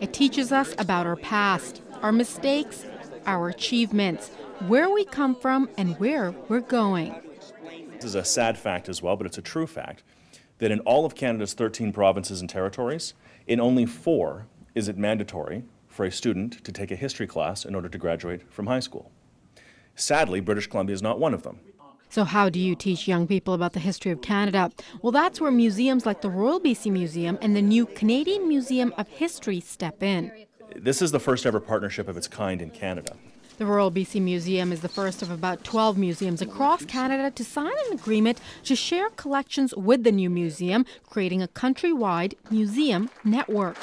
It teaches us about our past, our mistakes, our achievements, where we come from, and where we're going. This is a sad fact as well, but it's a true fact, that in all of Canada's 13 provinces and territories, in only 4 is it mandatory for a student to take a history class in order to graduate from high school. Sadly, British Columbia is not one of them. So how do you teach young people about the history of Canada? Well, that's where museums like the Royal BC Museum and the new Canadian Museum of History step in. This is the first ever partnership of its kind in Canada. The Royal BC Museum is the first of about 12 museums across Canada to sign an agreement to share collections with the new museum, creating a countrywide museum network.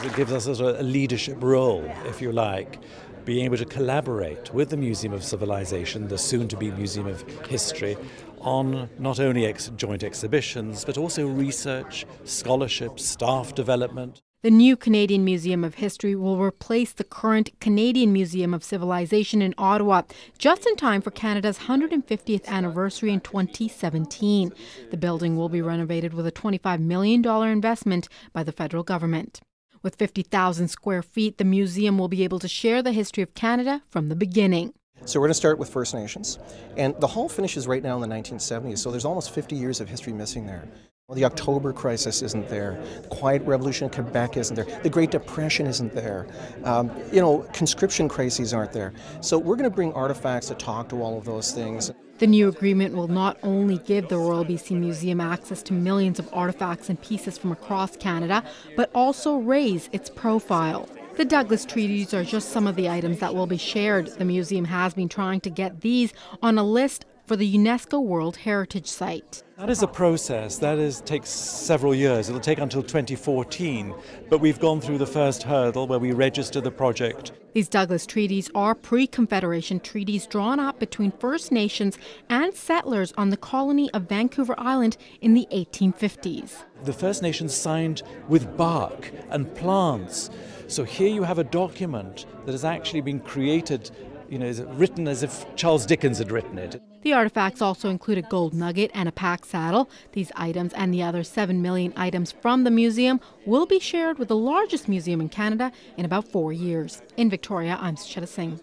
It gives us a leadership role, if you like, being able to collaborate with the Museum of Civilization, the soon-to-be Museum of History, on not only joint exhibitions, but also research, scholarship, staff development. The new Canadian Museum of History will replace the current Canadian Museum of Civilization in Ottawa, just in time for Canada's 150th anniversary in 2017. The building will be renovated with a $25 million investment by the federal government. With 50,000 square feet, the museum will be able to share the history of Canada from the beginning. So we're going to start with First Nations, and the hall finishes right now in the 1970s, so there's almost 50 years of history missing there. Well, the October crisis isn't there. The Quiet Revolution in Quebec isn't there. The Great Depression isn't there. Conscription crises aren't there. So we're going to bring artifacts that talk to all of those things. The new agreement will not only give the Royal BC Museum access to millions of artifacts and pieces from across Canada, but also raise its profile. The Douglas Treaties are just some of the items that will be shared. The museum has been trying to get these on a list for the UNESCO World Heritage Site. That is a process. Takes several years. It'll take until 2014. But we've gone through the first hurdle where we register the project. These Douglas Treaties are pre-Confederation treaties drawn up between First Nations and settlers on the colony of Vancouver Island in the 1850s. The First Nations signed with bark and plants. So here you have a document that has actually been created, is written as if Charles Dickens had written it. The artifacts also include a gold nugget and a pack saddle. These items and the other 7 million items from the museum will be shared with the largest museum in Canada in about 4 years. In Victoria, I'm Sucheta Singh.